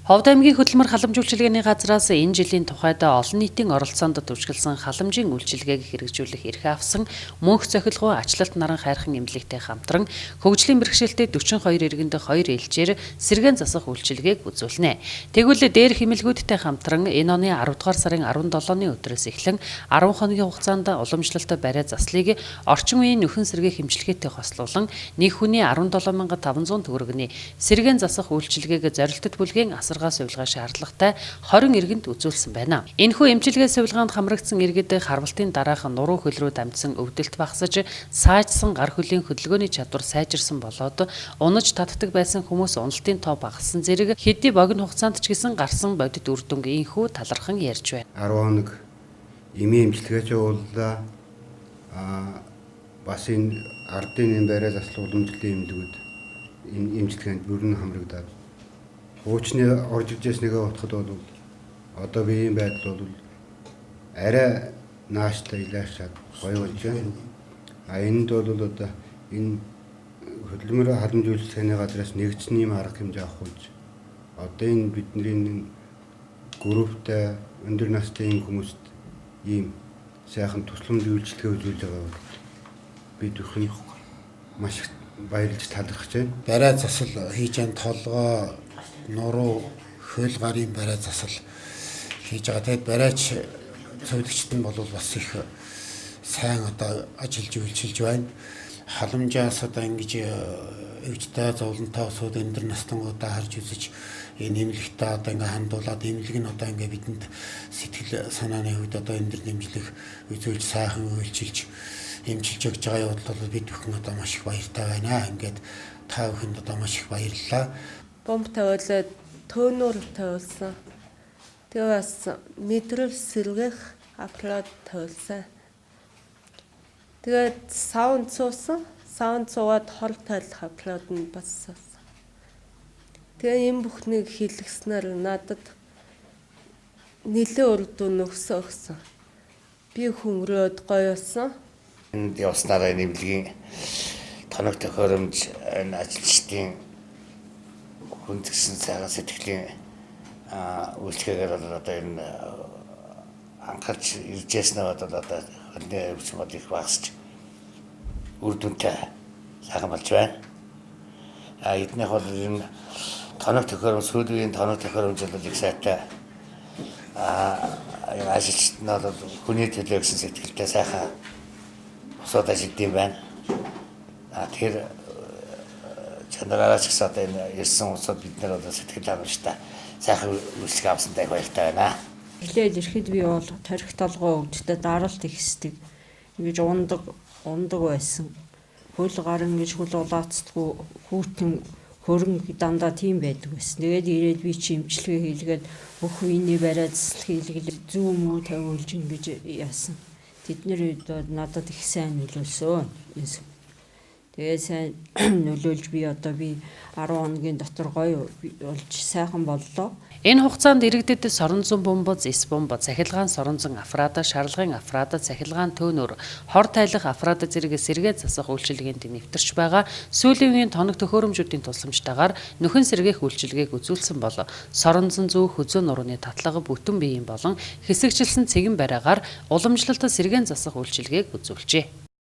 Ховд аймгийн хөдөлмөр халамж үйлчилгээний газраас энэ жилийн тухайд олон нийтийн оролцоонд төвчгэлсэн халамжийн үйлчилгээг хэрэгжүүлэх эрх авсан мөнх цохилгоо ачлалт наран хайрхан эмнэлэгтэй хамтран хөгжлийн бэрхшээлтэй 42 иргэнд 2 ээлжээр сэргээн засах үйлчилгээг үзүүлнэ. Тэгвэл дээр хэмэлгүүдтэй хамтран энэ оны 10 дугаар сарын 17-ны өдрөөс эхлэн 10 хоногийн хугацаанд уламжлалт бариа заслыг орчин үеийн нөхөн сэргээ хэмжлэгээтэй хослуулан нэг хүний 17,500 төгрөгний сэргээн засах үйлчилгээг зорилттой бүлгийн сувилгаа шаардлагатай 20 иргэнд үзүүлсэн байна. Энэхүү эмчилгээ сувилгаанд хамрагдсан иргэд харвалтын дараах нуруу хөл рүү дамжсан өвдөлт багасж саажсан гар хөлийн хөдөлгөөний чадвар сайжирсан болоод унаж татдаг байсан хүмүүс уналтын тоо багассан зэрэг хэдий богино хугацаанд ч гэсэн гарсан бодит үр дүнг инхүү талархан ярьж байна. 10 хоног эмийн эмчилгээч ууллаа. Бас энэ ардын энэ бариа заслах уламжлалын эмнэлгүүд энэ эмчилгээнд бүрэн хамрагдаад хуучны орж ижээс нэгэ утгад бол одоо биеийн байдал бол арай нааштай илаашаад гоё болж байна. Энд бол одоо энэ хөдөлмөр халамж үйлчлэгээний газраас нэгдсэн юм арга хэмжээ авах гэж одоо энэ бидний групптэй өндөр насны хүмүүст ийм сайхан тусламж үйлчлэгээ үзүүлж байгаа бол бид бүхэн маш их баярлж талархаж байна. Бариа засал хийж байгаа толгой нуруу хөл гарын бариа засал хийж байгаа. Тэгэд бариач цовдөгчд нь бол бас их сайн одоо ажиллаж үйлчилж байна. Халамжаас одоо ингэж өвчтэй зовлонтой сууд өндөр настангуудаа харж үзэж энэ нэмлэгтээ одоо ингээ хандуулаад нэмлэг нь одоо ингээ бидэнд сэтгэл санааны хувьд одоо энэ нэмжлэх үзүүлж сайхан үйлчилж эмчилж өгч байгаа явдал бол бид бүхэн одоо маш их баяртай байна. Ингээд та бүхэнд одоо маш их баярлалаа. Бомб тавиулаад төөнөр тавиулсан. Тэгээ бас мэдрэл сэргэх апплод тавиулсан. Тэгээд саунд цуусан. Саунд цуугаад хол тайлах апплод нь бас. Тэгээ энэ бүхнийг хийлгэснээр надад нэлээд үр дүн өгсөн. Би хөнгөрөөд гоё болсон. Энд явснараа нэмлэгийн тоног тохиромж энэ ажилчдын хүндгсэн сайхан сэтгэлийн үйлчлэгээр бол одоо энэ анхаарч иржсэнээ бол одоо хөлний өвчмөд их багасч үр дүнтэй сайхан болж байна. Эднийх бол энэ тоног тохиромж сүүлийн тоног тохиромж бол их сайтай ажилчид нь бол хүний төлөө гэсэн сэтгэлтэй сайхан босоод ажилладаг юм байна. Тэгэхээр чанараач гэсэн одоо энэ ирсэн усад бид нар одоо сэтгэл хангамжтай сайхан үйлчлэг авсантай баяртай байна. Эхлээд ирэхэд би бол тарих толгой өвдөлтөд даралт ихсдэг. Ингэж ундаг байсан. Хөл гар ингэж хөл улаацдаггүй хүүтэн хөрөн дандаа тийм байдаг байсан. Тэгээд ирээд би чи эмчилгээ хийлгээд бүх үений бариа засал хийлгээл зүү мүү тавиулж ингэж яасан. Тэдний үед надад их сайн нөлөөлсөн. Тэгээ сайн нөлөөлж би 10 хоногийн дотор гоё болж сайхан боллоо. Энэ хугацаанд иргэдэд сорон зүүн бомбоз, эс бомб, цахилгаан сорон зүүн афрада, шарлагын афрада, цахилгаан төөнөр, хор тайлах афрада зэрэг сэргээ засах үйлчилгээнд нэвтэрч байгаа. Сүүлийн үеийн тоног төхөөрөмжүүдийн тусламжтайгаар нөхөн сэргээх үйлчилгээг үзүүлсэн бол сорон зүүн зүү хөзөө нурууны татлага бүтэн биеийн болон хэсэгчлсэн цэгэн бариагаар уламжлалт сэргээн засах үйлчилгээг үзүүлжээ.